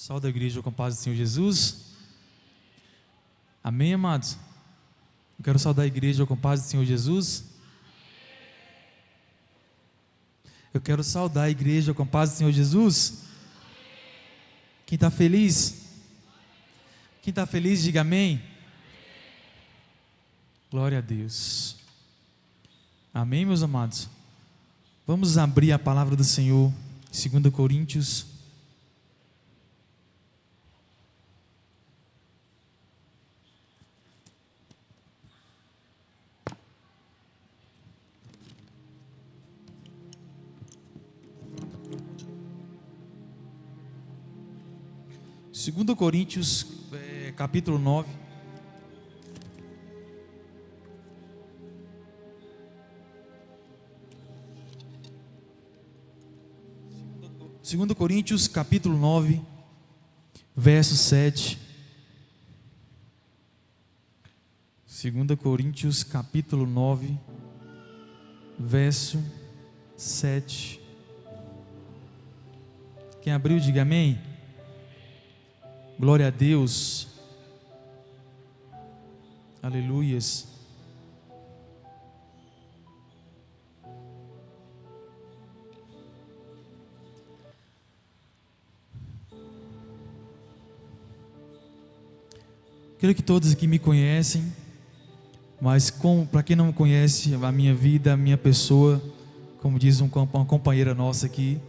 Salve a igreja com a paz do Senhor Jesus. Amém, amados? Eu quero saudar a igreja com a paz do Senhor Jesus. Eu quero saudar a igreja com a paz do Senhor Jesus. Quem está feliz? Quem está feliz, diga amém. Glória a Deus. Amém, meus amados? Vamos abrir a palavra do Senhor, 2 Coríntios. Segundo Coríntios, capítulo 9. Segundo Coríntios, capítulo 9, verso 7. 2 Coríntios, capítulo 9, verso 7. Quem abriu, diga amém. Glória a Deus. Aleluias. Creio que todos aqui me conhecem, mas para quem não me conhece, a minha vida, a minha pessoa, como diz uma companheira nossa aqui,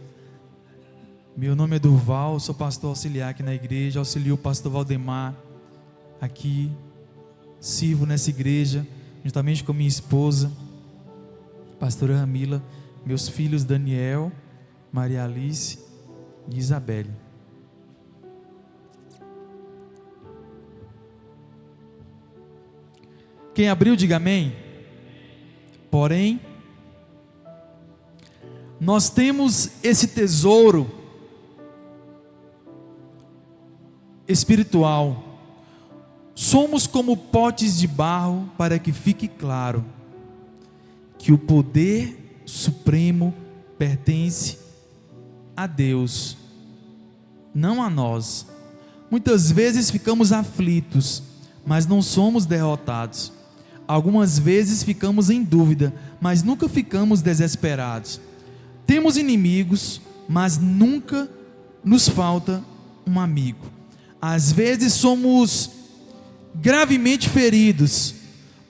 meu nome é Durval, sou pastor auxiliar aqui na igreja, auxilio o pastor Valdemar aqui, sirvo nessa igreja, juntamente com minha esposa, pastora Ramila, meus filhos Daniel, Maria Alice e Isabelle. Quem abriu, diga amém. Porém, nós temos esse tesouro espiritual. Somos como potes de barro, para que fique claro que o poder supremo pertence a Deus, não a nós. Muitas vezes ficamos aflitos, mas não somos derrotados. Algumas vezes ficamos em dúvida, mas nunca ficamos desesperados. Temos inimigos, mas nunca nos falta um amigo. Às vezes somos gravemente feridos,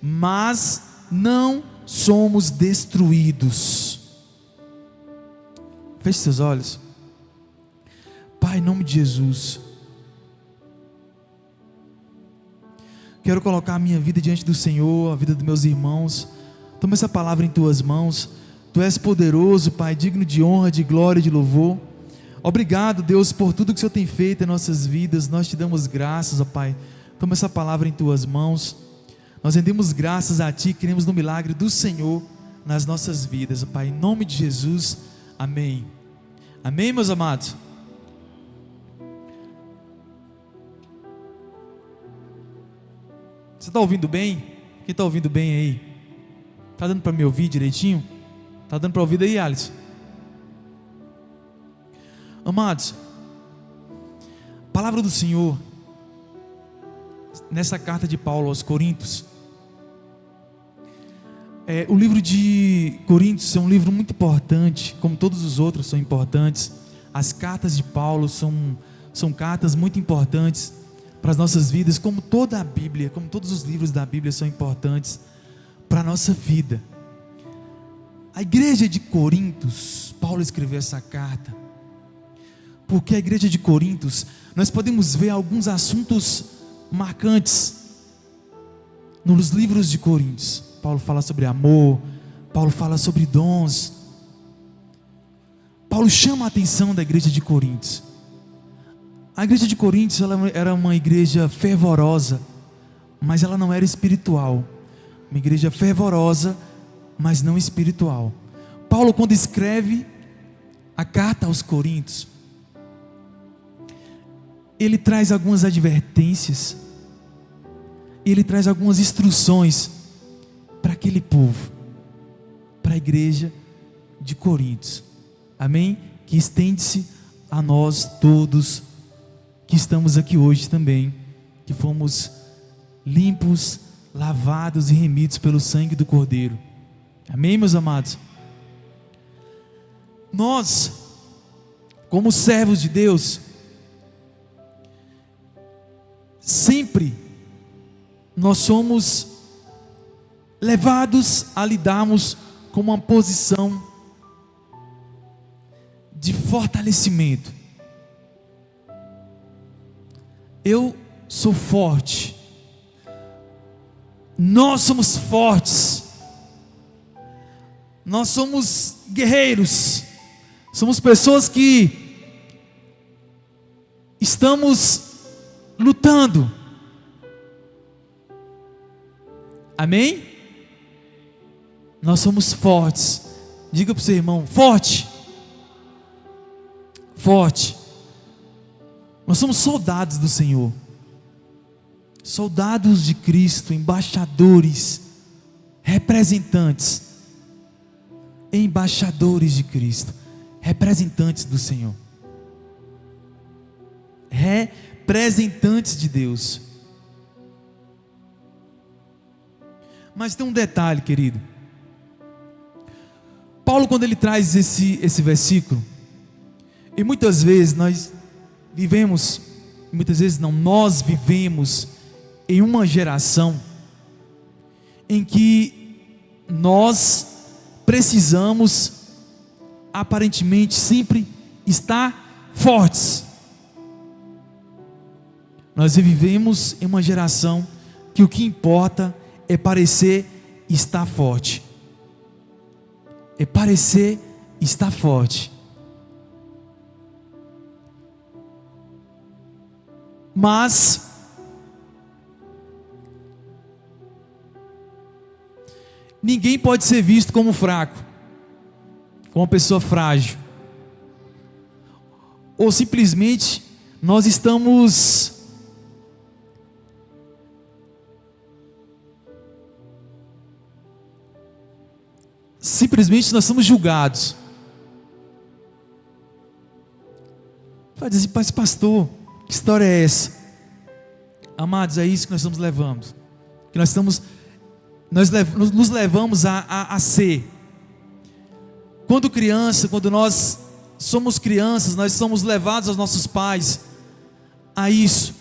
mas não somos destruídos. Feche seus olhos. Pai, em nome de Jesus, quero colocar a minha vida diante do Senhor, a vida dos meus irmãos. Toma essa palavra em tuas mãos. Tu és poderoso, Pai, digno de honra, de glória e de louvor. Obrigado, Deus, por tudo que o Senhor tem feito em nossas vidas. Nós te damos graças, ó Pai. Toma essa palavra em tuas mãos. Nós rendemos graças a Ti, queremos no milagre do Senhor nas nossas vidas, ó Pai, em nome de Jesus, amém. Amém, meus amados? Você está ouvindo bem? Quem está ouvindo bem aí? Está dando para me ouvir direitinho? Está dando para ouvir aí, Alisson? Amados, a palavra do Senhor, nessa carta de Paulo aos Coríntios, o livro de Coríntios é um livro muito importante, como todos os outros são importantes. As cartas de Paulo são cartas muito importantes para as nossas vidas, como toda a Bíblia, como todos os livros da Bíblia são importantes para a nossa vida. A igreja de Coríntios, Paulo escreveu essa carta, porque a igreja de Coríntios, nós podemos ver alguns assuntos marcantes nos livros de Coríntios. Paulo fala sobre amor, Paulo fala sobre dons. Paulo chama a atenção da igreja de Coríntios. A igreja de Coríntios, ela era uma igreja fervorosa, mas ela não era espiritual. Uma igreja fervorosa, mas não espiritual. Paulo, quando escreve a carta aos Coríntios, ele traz algumas advertências, ele traz algumas instruções para aquele povo, para a igreja de Coríntios, amém? Que estende-se a nós todos que estamos aqui hoje também, que fomos limpos, lavados e remidos pelo sangue do Cordeiro. Amém, meus amados? Nós, como servos de Deus, sempre nós somos levados a lidarmos com uma posição de fortalecimento. Eu sou forte, nós somos fortes, nós somos guerreiros, somos pessoas que estamos lutando. Amém? Nós somos fortes. Diga para o seu irmão: forte. Forte. Nós somos soldados do Senhor, soldados de Cristo, embaixadores, representantes, embaixadores de Cristo, representantes do Senhor, representantes de Deus. Mas tem um detalhe, querido. Paulo, quando ele traz esse versículo, e muitas vezes nós vivemos em uma geração em que nós precisamos aparentemente sempre estar fortes. Nós vivemos em uma geração que o que importa é parecer estar forte. É parecer estar forte. Mas ninguém pode ser visto como fraco, como uma pessoa frágil, ou simplesmente nós estamos somos julgados. Vai dizer: mas pastor, que história é essa? Amados, é isso que nós estamos levando, que nos levamos a ser. Quando nós somos crianças, nós somos levados aos nossos pais a isso.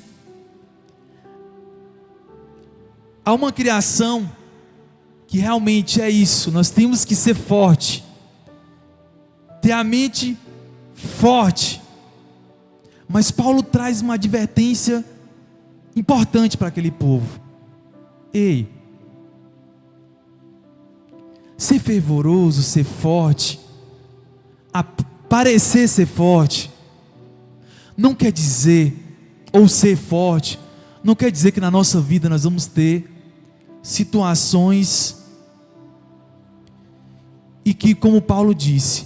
Há uma criação que realmente é isso. Nós temos que ser forte, ter a mente forte. Mas Paulo traz uma advertência importante para aquele povo. Ei, ser fervoroso, ser forte, parecer ser forte, não quer dizer, ou ser forte, não quer dizer que na nossa vida nós vamos ter situações e que, como Paulo disse,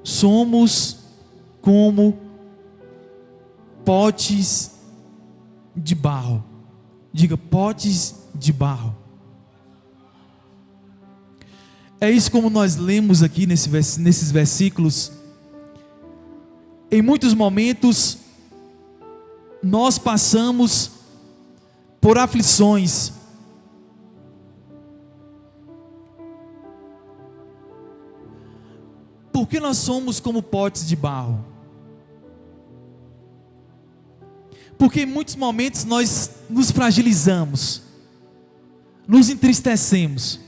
somos como potes de barro. Diga: potes de barro. É isso como nós lemos aqui nesses versículos. Em muitos momentos nós passamos por aflições, porque nós somos como potes de barro. Porque em muitos momentos nós nos fragilizamos, nos entristecemos,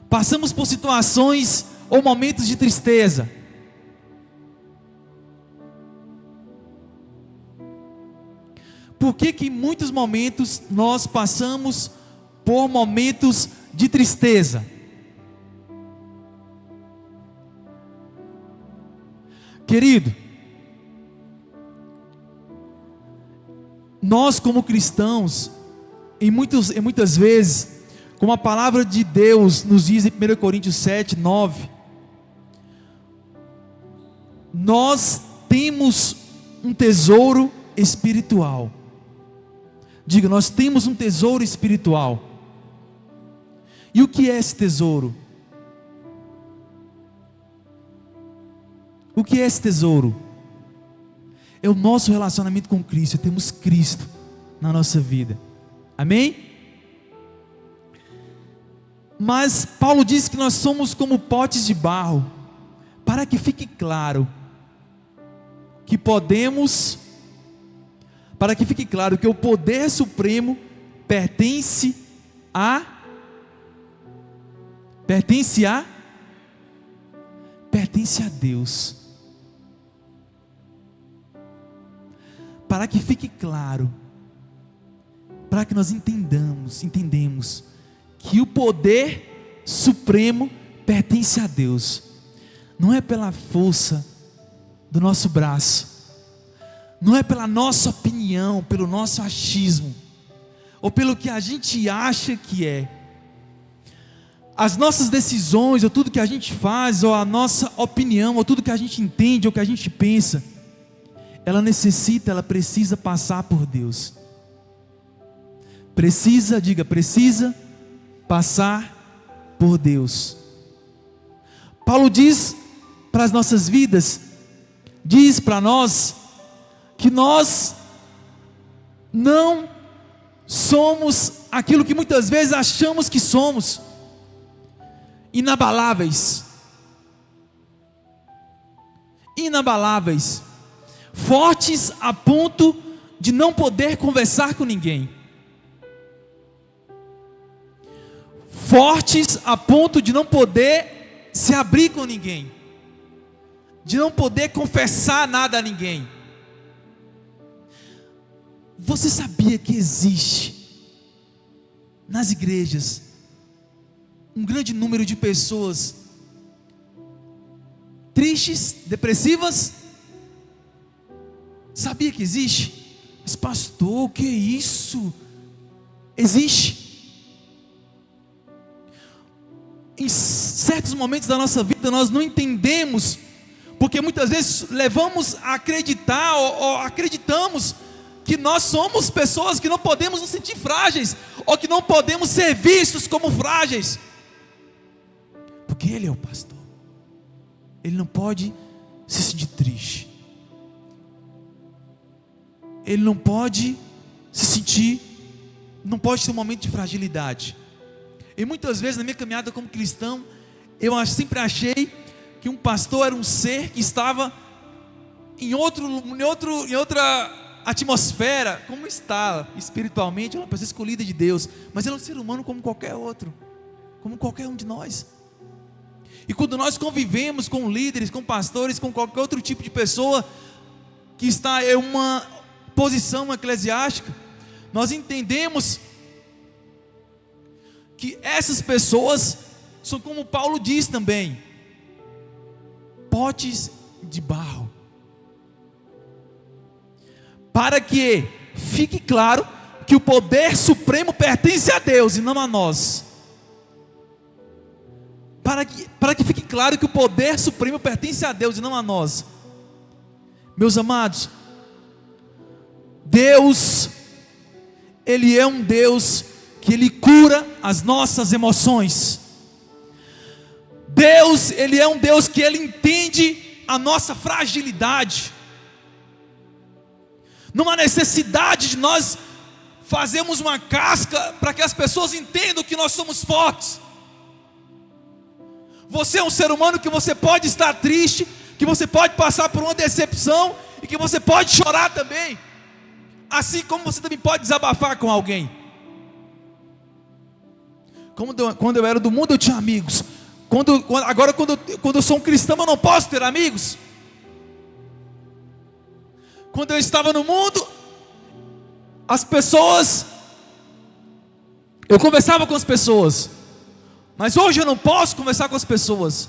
passamos por situações ou momentos de tristeza. Por que em muitos momentos nós passamos por momentos de tristeza? Querido, nós como cristãos, em muitas vezes, como a palavra de Deus nos diz em 1 Coríntios 7, 9, nós temos um tesouro espiritual. Diga: nós temos um tesouro espiritual. E o que é esse tesouro? O que é esse tesouro? É o nosso relacionamento com Cristo, é termos Cristo na nossa vida. Amém? Mas Paulo diz que nós somos como potes de barro, para que fique claro que o poder supremo pertence a Deus. Para que fique claro, para que nós entendemos que o poder supremo pertence a Deus. Não é pela força do nosso braço, não é pela nossa opinião, pelo nosso achismo, ou pelo que a gente acha que é. As nossas decisões, ou tudo que a gente faz, ou a nossa opinião, ou tudo que a gente entende, ou que a gente pensa, ela precisa passar por Deus. Precisa passar por Deus. Paulo diz para as nossas vidas, diz para nós, que nós não somos aquilo que muitas vezes achamos que somos, inabaláveis, fortes a ponto de não poder conversar com ninguém, fortes a ponto de não poder se abrir com ninguém, de não poder confessar nada a ninguém. Você sabia que existe nas igrejas um grande número de pessoas tristes, depressivas? Sabia que existe? Mas pastor, o que é isso? Existe. Em certos momentos da nossa vida nós não entendemos, porque muitas vezes levamos a acreditar ou acreditamos que nós somos pessoas que não podemos nos sentir frágeis, ou que não podemos ser vistos como frágeis, porque Ele é o pastor, Ele não pode se sentir triste, Ele não pode se sentir, não pode ter um momento de fragilidade. E muitas vezes na minha caminhada como cristão, eu sempre achei que um pastor era um ser que estava em outra atmosfera, como está espiritualmente, é uma pessoa escolhida de Deus, mas ele é um ser humano como qualquer outro, como qualquer um de nós. E quando nós convivemos com líderes, com pastores, com qualquer outro tipo de pessoa que está em uma posição eclesiástica, nós entendemos que essas pessoas são, como Paulo diz também, potes de barro, para que fique claro que o poder supremo pertence a Deus e não a nós. Para que fique claro que o poder supremo pertence a Deus e não a nós. Meus amados, Deus, Ele é um Deus que Ele cura as nossas emoções. Deus, Ele é um Deus que Ele entende a nossa fragilidade. Não há necessidade de nós fazermos uma casca para que as pessoas entendam que nós somos fortes. Você é um ser humano que você pode estar triste, que você pode passar por uma decepção e que você pode chorar também, assim como você também pode desabafar com alguém. Quando eu era do mundo eu tinha amigos. Agora quando eu sou um cristão eu não posso ter amigos. Quando eu estava no mundo, eu conversava com as pessoas, mas hoje eu não posso conversar com as pessoas,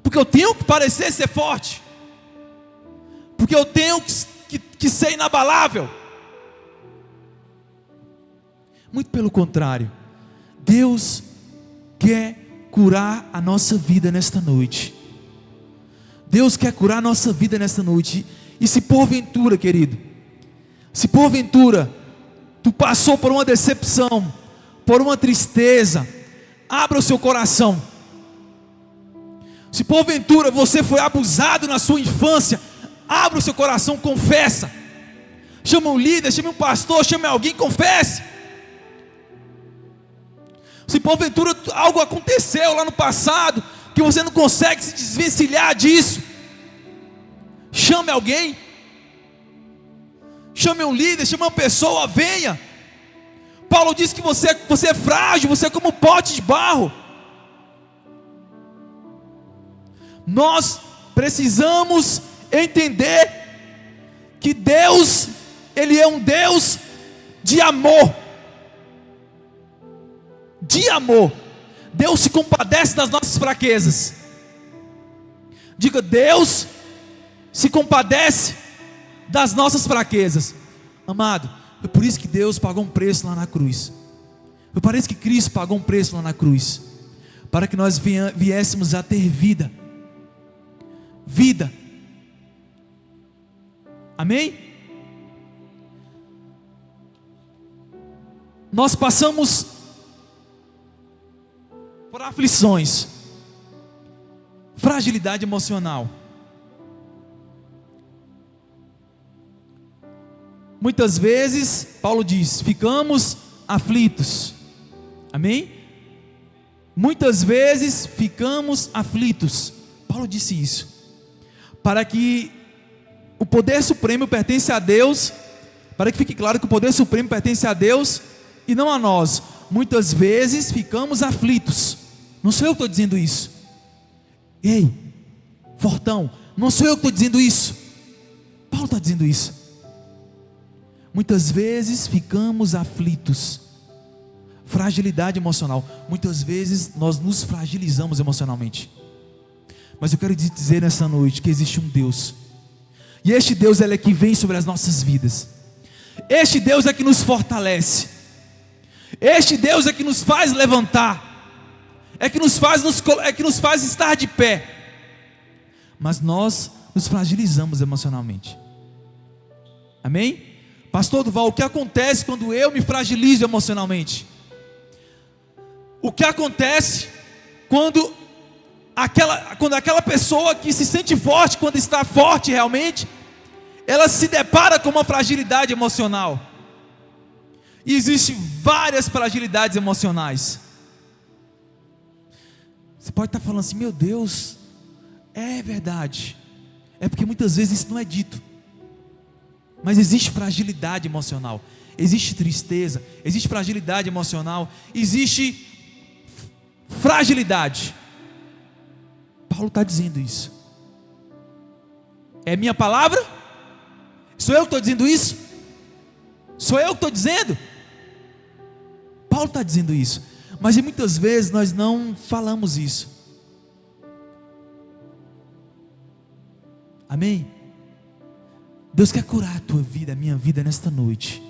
porque eu tenho que parecer ser forte, porque eu tenho que ser inabalável. Muito pelo contrário, Deus quer curar a nossa vida nesta noite. Deus quer curar a nossa vida nesta noite. E se porventura, querido, se porventura tu passou por uma decepção, por uma tristeza, abra o seu coração. Se porventura você foi abusado na sua infância, Abra o seu coração, confessa. Chama um líder, chame um pastor, chame alguém, confesse. Se porventura algo aconteceu lá no passado, que você não consegue se desvencilhar disso, chame alguém. Chame um líder, chame uma pessoa, venha. Paulo diz que você é frágil, você é como um pote de barro. Nós precisamos entender que Deus, Ele é um Deus de amor. De amor. Deus se compadece das nossas fraquezas. Diga: Deus se compadece das nossas fraquezas. Amado, é por isso que Deus pagou um preço lá na cruz. É por isso que Cristo pagou um preço lá na cruz, para que nós viéssemos a ter vida. Vida. Amém? Nós passamos por aflições, fragilidade emocional. Muitas vezes, Paulo diz, ficamos aflitos. Amém? Muitas vezes ficamos aflitos. Paulo disse isso, para que o poder supremo pertence a Deus, para que fique claro que o poder supremo pertence a Deus e não a nós. Muitas vezes ficamos aflitos. Não sou eu que estou dizendo isso. Ei, fortão, não sou eu que estou dizendo isso. Paulo está dizendo isso. Muitas vezes ficamos aflitos. Fragilidade emocional. Muitas vezes nós nos fragilizamos emocionalmente. Mas eu quero dizer nessa noite que existe um Deus. E este Deus é que vem sobre as nossas vidas. Este Deus é que nos fortalece. Este Deus é que nos faz levantar. É que nos faz estar de pé. Mas nós nos fragilizamos emocionalmente. Amém? Pastor Duval, o que acontece quando eu me fragilizo emocionalmente? O que acontece quando aquela pessoa que se sente forte, quando está forte realmente, ela se depara com uma fragilidade emocional? E existem várias fragilidades emocionais. Você pode estar falando assim: meu Deus, é verdade. É porque muitas vezes isso não é dito. Mas existe fragilidade emocional, existe tristeza, existe fragilidade emocional, existe fragilidade. Paulo está dizendo isso. É minha palavra? Sou eu que estou dizendo isso? Sou eu que estou dizendo? Paulo está dizendo isso. Mas muitas vezes nós não falamos isso. Amém? Deus quer curar a tua vida, a minha vida nesta noite.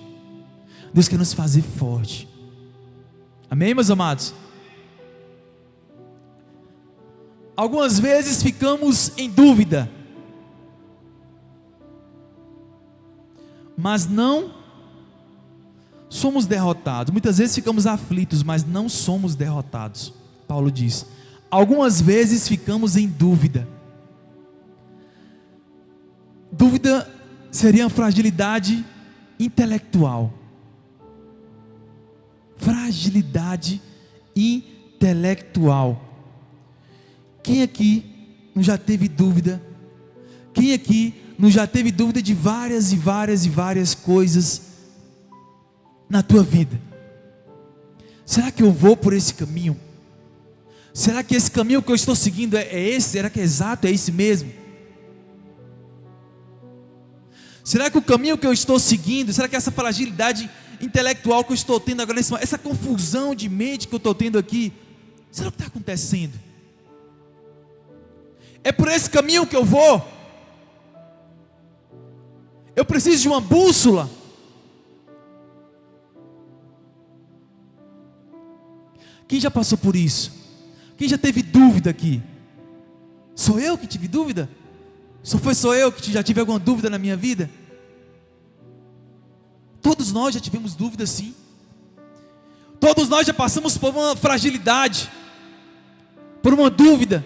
Deus quer nos fazer forte. Amém, meus amados? Algumas vezes ficamos em dúvida, mas não somos derrotados. Muitas vezes ficamos aflitos, mas não somos derrotados. Paulo diz: algumas vezes ficamos em dúvida. Dúvida seria uma fragilidade intelectual. Fragilidade intelectual. Quem aqui não já teve dúvida? Quem aqui não já teve dúvida de várias e várias e várias coisas na tua vida? Será que eu vou por esse caminho? Será que esse caminho que eu estou seguindo é esse? Será que é exato? É esse mesmo? Será que o caminho que eu estou seguindo, será que essa fragilidade intelectual que eu estou tendo agora, essa confusão de mente que eu estou tendo aqui, será que está acontecendo? É por esse caminho que eu vou? Eu preciso de uma bússola. Quem já passou por isso? Quem já teve dúvida aqui? Sou eu que tive dúvida? Sou eu que já tive alguma dúvida na minha vida? Todos nós já tivemos dúvida, sim. Todos nós já passamos por uma fragilidade, por uma dúvida.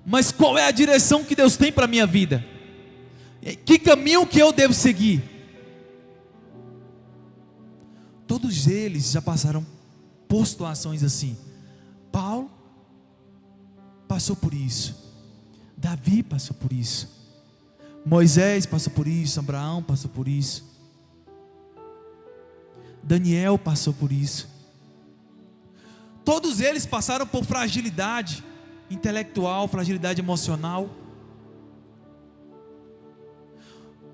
Mas qual é a direção que Deus tem para a minha vida? Que caminho que eu devo seguir? Todos eles já passaram por situações assim. Paulo passou por isso. Davi passou por isso. Moisés passou por isso. Abraão passou por isso. Daniel passou por isso. Todos eles passaram por fragilidade intelectual, fragilidade emocional.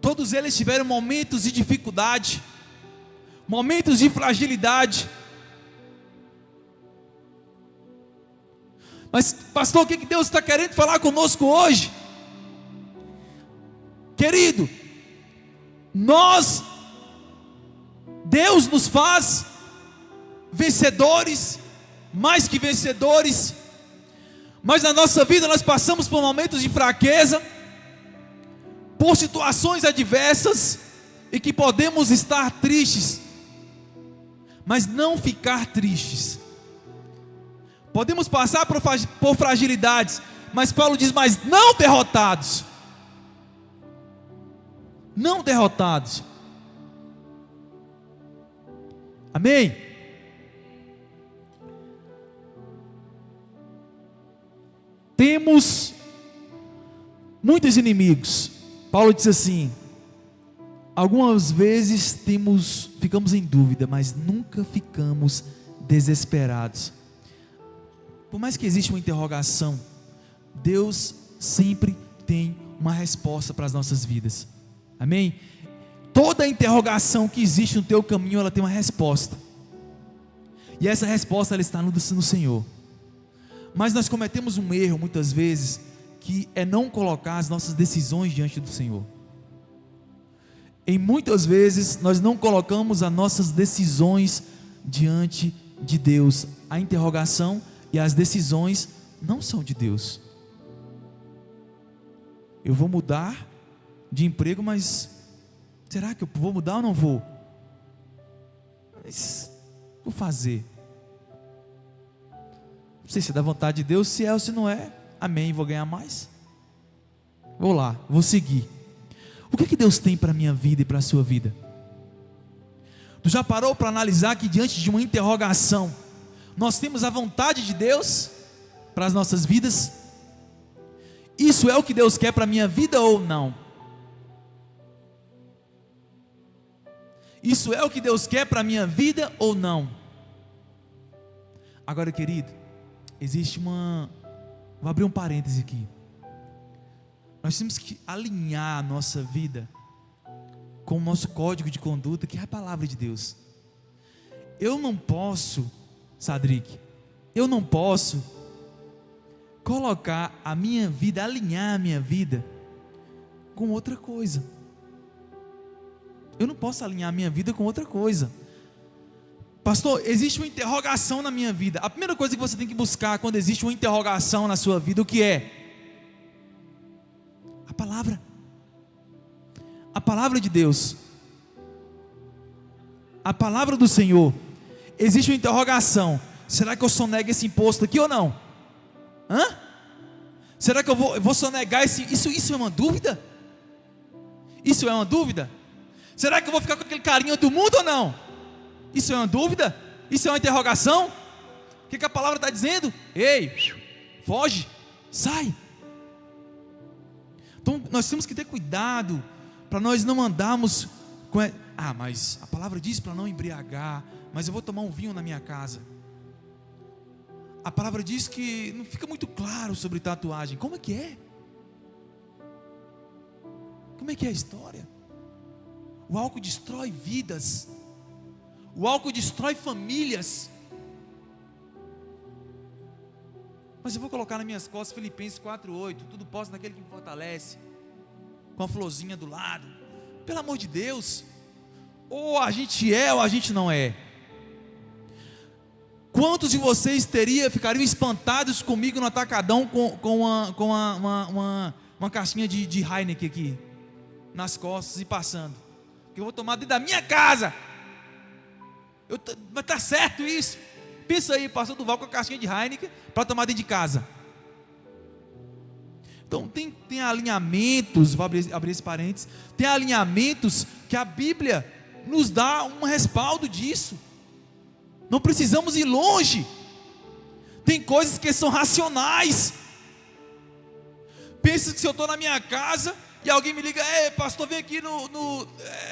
Todos eles tiveram momentos de dificuldade, momentos de fragilidade. Mas, pastor, o que Deus está querendo falar conosco hoje? Querido, Deus nos faz vencedores, mais que vencedores, mas na nossa vida nós passamos por momentos de fraqueza, por situações adversas, e que podemos estar tristes, mas não ficar tristes. Podemos passar por fragilidades, mas Paulo diz, mas não derrotados. Não derrotados. Amém? Temos muitos inimigos. Paulo diz assim: algumas vezes ficamos em dúvida, mas nunca ficamos desesperados. Por mais que exista uma interrogação, Deus sempre tem uma resposta para as nossas vidas. Amém? Toda interrogação que existe no teu caminho, ela tem uma resposta. E essa resposta ela está no Senhor. Mas nós cometemos um erro muitas vezes, que é não colocar as nossas decisões diante do Senhor. Em muitas vezes nós não colocamos as nossas decisões diante de Deus. A interrogação e as decisões não são de Deus. Eu vou mudar de emprego, mas será que eu vou mudar ou não vou? Mas vou fazer. Não sei se é da vontade de Deus, se é ou se não é. Amém, vou ganhar mais. Vou lá, vou seguir. O que Deus tem para a minha vida e para a sua vida? Tu já parou para analisar que diante de uma interrogação, nós temos a vontade de Deus para as nossas vidas? Isso é o que Deus quer para a minha vida ou não? Isso é o que Deus quer para a minha vida ou não? Agora, querido, vou abrir um parêntese aqui. Nós temos que alinhar a nossa vida com o nosso código de conduta, que é a palavra de Deus. Eu não posso, Sadrique, colocar a minha vida, alinhar a minha vida com outra coisa. Eu não posso alinhar a minha vida com outra coisa. Pastor, existe uma interrogação na minha vida. A primeira coisa que você tem que buscar quando existe uma interrogação na sua vida, o que é? A palavra. A palavra de Deus. A palavra do Senhor. Existe uma interrogação. Será que eu sonego esse imposto aqui ou não? Será que eu vou sonegar isso é uma dúvida? Isso é uma dúvida? Será que eu vou ficar com aquele carinho do mundo ou não? Isso é uma dúvida? Isso é uma interrogação? O que a palavra está dizendo? Ei, foge, sai. Então nós temos que ter cuidado para nós não andarmos com... mas a palavra diz para não embriagar, mas eu vou tomar um vinho na minha casa. A palavra diz que não fica muito claro sobre tatuagem. Como é que é? Como é que é a história? O álcool destrói vidas. O álcool destrói famílias. Mas eu vou colocar nas minhas costas Filipenses 4:8. Tudo posso naquele que me fortalece. Com a florzinha do lado. Pelo amor de Deus. Ou a gente é ou a gente não é. Quantos de vocês ficariam espantados comigo no atacadão com uma caixinha de Heineken aqui nas costas e passando? Que eu vou tomar dentro da minha casa. Mas está certo isso? Pensa aí, pastor Duval com a caixinha de Heineken para tomar dentro de casa. Então tem alinhamentos, vou abrir esse parênteses, tem alinhamentos que a Bíblia nos dá um respaldo disso. Não precisamos ir longe. Tem coisas que são racionais. Pensa que se eu estou na minha casa e alguém me liga: ei, pastor, vem aqui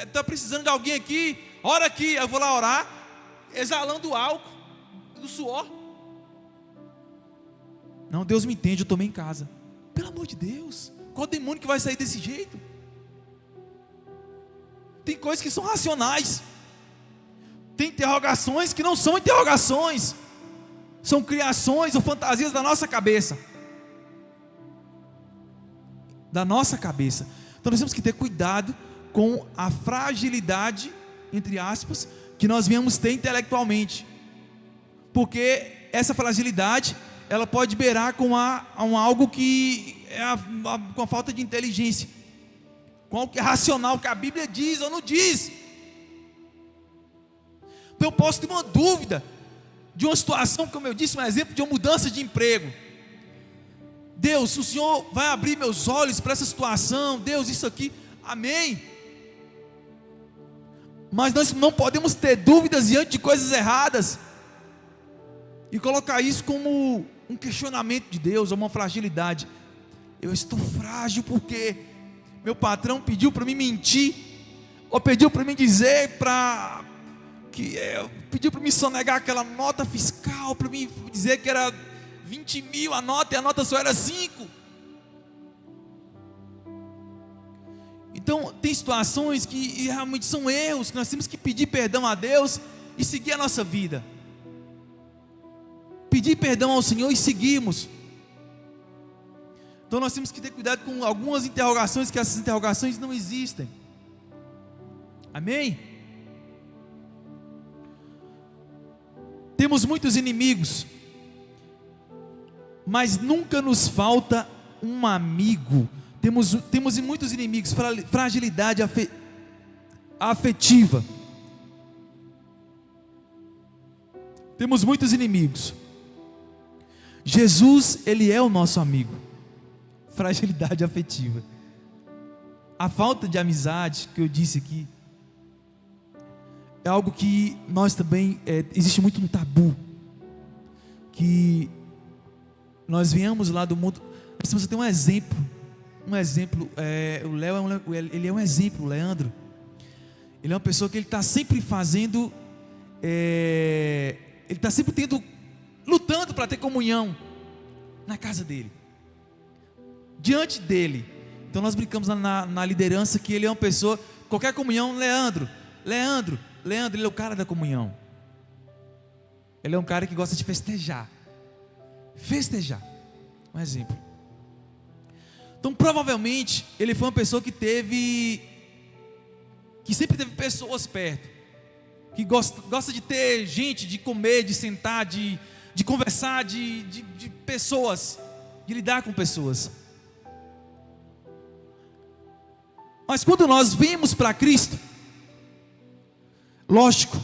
está precisando de alguém aqui, ora aqui. Eu vou lá orar, exalando álcool do suor. Não, Deus me entende, eu tomei em casa. Pelo amor de Deus, qual demônio que vai sair desse jeito? Tem coisas que são racionais. Tem interrogações que não são interrogações, são criações ou fantasias da nossa cabeça. Da nossa cabeça. Então nós temos que ter cuidado com a fragilidade, entre aspas, que nós viemos ter intelectualmente, porque essa fragilidade, ela pode beirar com algo que é com a falta de inteligência, com algo que é racional, que a Bíblia diz ou não diz. Então eu posso ter uma dúvida de uma situação, como eu disse, um exemplo de uma mudança de emprego. Deus, o Senhor vai abrir meus olhos para essa situação, Deus, isso aqui, amém. Mas nós não podemos ter dúvidas diante de coisas erradas e colocar isso como um questionamento de Deus, ou uma fragilidade. Eu estou frágil porque meu patrão pediu para mim mentir, ou pediu para mim dizer pediu para mim sonegar aquela nota fiscal, para mim dizer que era 20 mil a nota, e a nota só era 5. Então tem situações que realmente são erros, que nós temos que pedir perdão a Deus e seguir a nossa vida. Pedir perdão ao Senhor e seguirmos. Então nós temos que ter cuidado com algumas interrogações, que essas interrogações não existem. Amém? Temos muitos inimigos, mas nunca nos falta um amigo. Temos muitos inimigos, fragilidade afetiva. Temos muitos inimigos. Jesus, Ele é o nosso amigo. Fragilidade afetiva. A falta de amizade, que eu disse aqui, é algo que nós também, existe muito um tabu, que nós viemos lá do mundo. Nós precisamos ter um exemplo, o Léo ele é um exemplo, o Leandro, ele é uma pessoa que ele está sempre fazendo, ele está sempre lutando para ter comunhão na casa dele, diante dele. Então nós brincamos na liderança que ele é uma pessoa, qualquer comunhão, Leandro, ele é o cara da comunhão. Ele é um cara que gosta de festejar, um exemplo. Então provavelmente ele foi uma pessoa que sempre teve pessoas perto, que gosta de ter gente, de comer, de sentar, de conversar, de pessoas, de lidar com pessoas. Mas quando nós vimos para Cristo, lógico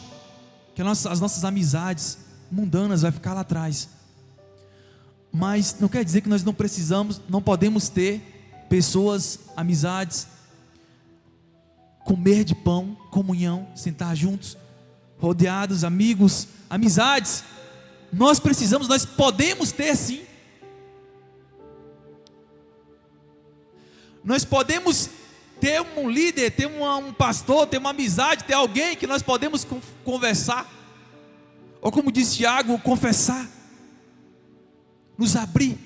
que as nossas amizades mundanas vai ficar lá atrás, mas não quer dizer que nós não podemos ter pessoas, amizades, comer de pão, comunhão, sentar juntos, rodeados, amigos, amizades. Nós podemos ter sim. Nós podemos ter um líder, ter um pastor, ter uma amizade, ter alguém que nós podemos conversar, ou como diz Tiago, confessar, nos abrir.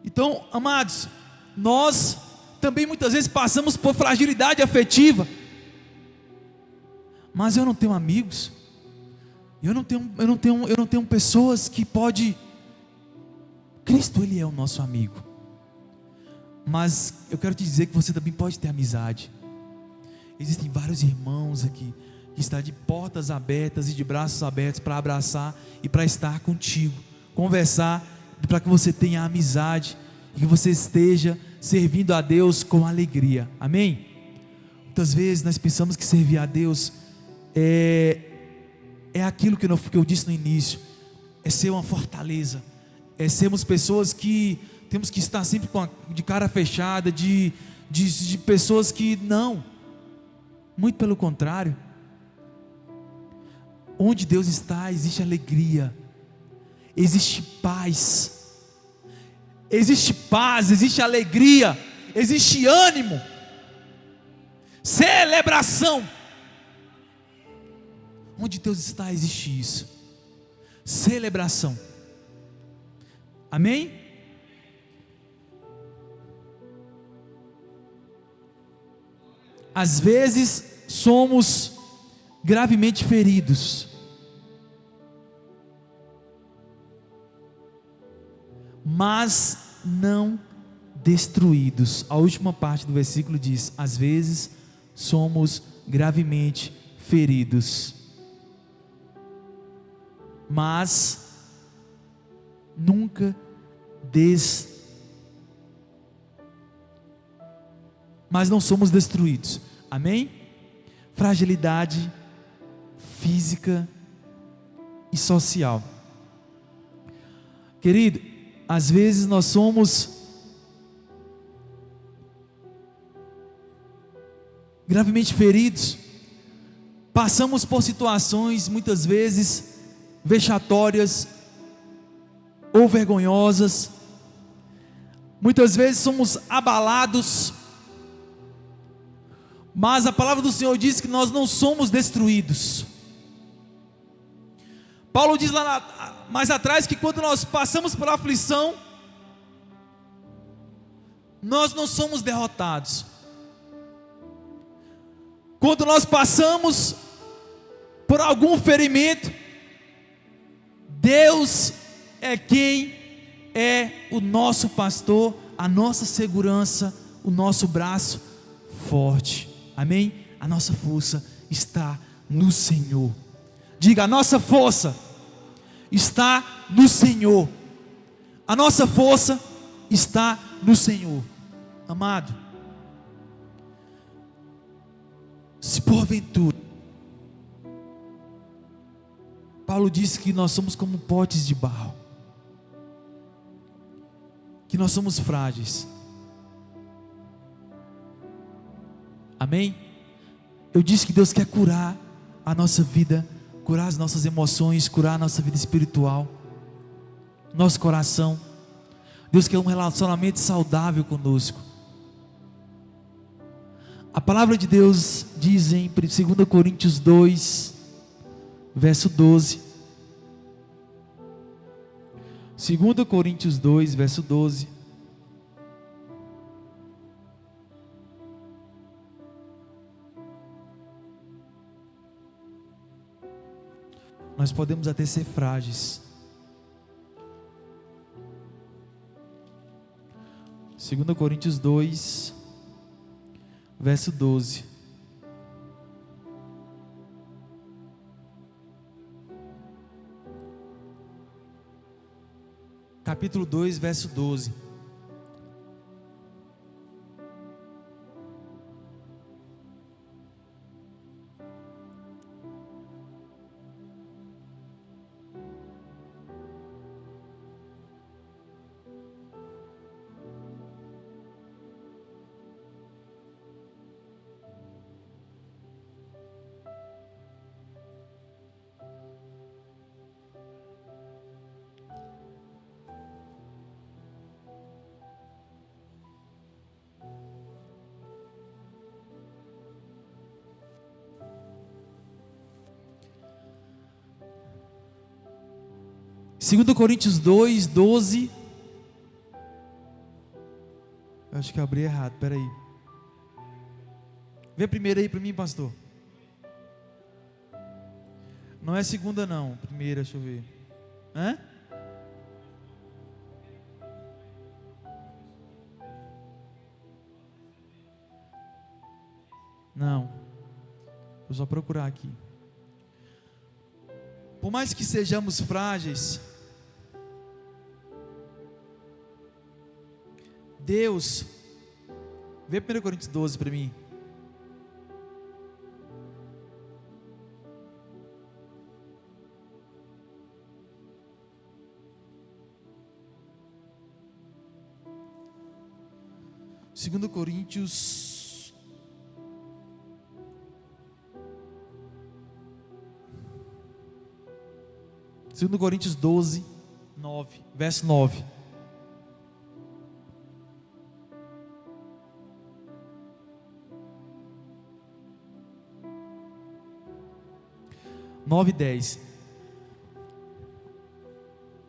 Então, amados, nós também muitas vezes passamos por fragilidade afetiva, mas eu não tenho amigos, eu não tenho pessoas que Cristo, Ele é o nosso amigo. Mas eu quero te dizer que você também pode ter amizade. Existem vários irmãos aqui que estão de portas abertas e de braços abertos para abraçar e para estar contigo, conversar, para que você tenha amizade e que você esteja servindo a Deus com alegria. Amém? Muitas vezes nós pensamos que servir a Deus é aquilo que eu disse no início, é ser uma fortaleza, sermos pessoas que temos que estar sempre de cara fechada, de pessoas que não, muito pelo contrário. Onde Deus está, existe alegria, existe paz, existe alegria, existe ânimo, celebração. Onde Deus está, existe isso, celebração. Amém? Às vezes somos gravemente feridos, mas não destruídos. A última parte do versículo diz: às vezes somos gravemente feridos, mas nunca mas não somos destruídos. Amém? Fragilidade física e social. Querido, às vezes nós somos gravemente feridos, passamos por situações muitas vezes vexatórias ou vergonhosas, muitas vezes somos abalados, mas a palavra do Senhor diz que nós não somos destruídos. Paulo diz lá mais atrás que quando nós passamos por aflição, nós não somos derrotados. Quando nós passamos por algum ferimento, Deus é quem é o nosso pastor, a nossa segurança, o nosso braço forte. Amém? A nossa força está no Senhor. Diga: a nossa força está no Senhor. A nossa força está no Senhor. Amado, se porventura, Paulo disse que nós somos como potes de barro, que nós somos frágeis. Amém? Eu disse que Deus quer curar a nossa vida, curar as nossas emoções, curar a nossa vida espiritual, nosso coração. Deus quer um relacionamento saudável conosco. A palavra de Deus diz em 2 Coríntios 2, verso 12. 2 Coríntios 2, verso 12. Nós podemos até ser frágeis. 2 Coríntios 2, verso 12. Capítulo 2, verso 12. Segundo Coríntios 2, 12. Eu acho que eu abri errado, peraí. Vê primeiro aí para mim, pastor. Não é segunda não, primeira, deixa eu ver. Hã? Não. Vou só procurar aqui. Por mais que sejamos frágeis, Deus, vê 1 Coríntios 12 para mim. 2 Coríntios 12, 9, verso 9. Nove e 10.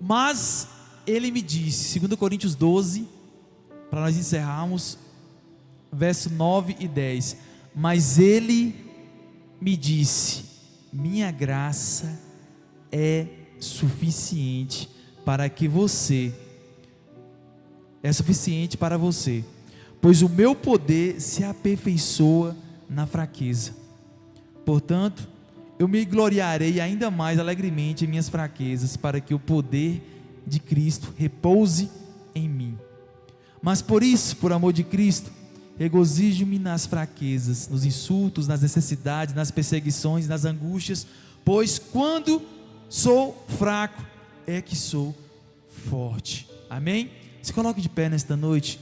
Mas ele me disse, 2 Coríntios 12, para nós encerrarmos, verso 9 e 10. Mas ele me disse: minha graça é suficiente para você, pois o meu poder se aperfeiçoa na fraqueza. Portanto, eu me gloriarei ainda mais alegremente em minhas fraquezas, para que o poder de Cristo repouse em mim. Mas por isso, por amor de Cristo, regozijo-me nas fraquezas, nos insultos, nas necessidades, nas perseguições, nas angústias, pois quando sou fraco é que sou forte. Amém? Se coloque de pé nesta noite.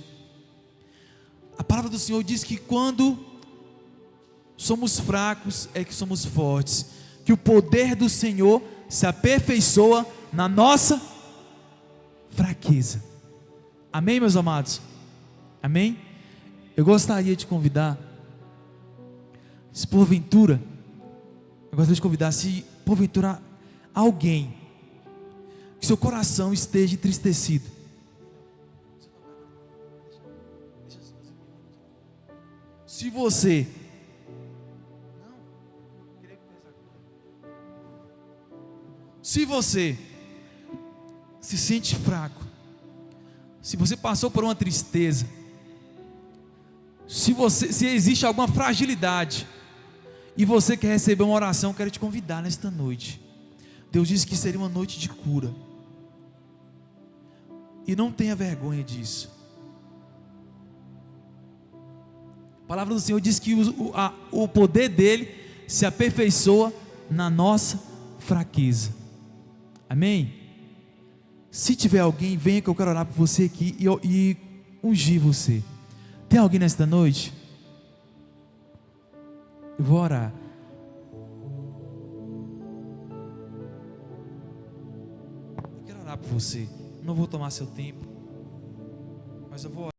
A palavra do Senhor diz que quando somos fracos é que somos fortes, que o poder do Senhor se aperfeiçoa na nossa fraqueza. Amém, meus amados? Amém? Eu gostaria de convidar, se porventura alguém, que seu coração esteja entristecido, se você se sente fraco, se você passou por uma tristeza, se existe alguma fragilidade e você quer receber uma oração, eu quero te convidar nesta noite. Deus disse que seria uma noite de cura, e não tenha vergonha disso. A palavra do Senhor diz que o poder dele se aperfeiçoa na nossa fraqueza. Amém? Se tiver alguém, venha que eu quero orar por você aqui e ungir você. Tem alguém nesta noite? Eu vou orar. Eu quero orar por você. Não vou tomar seu tempo, mas eu vou orar.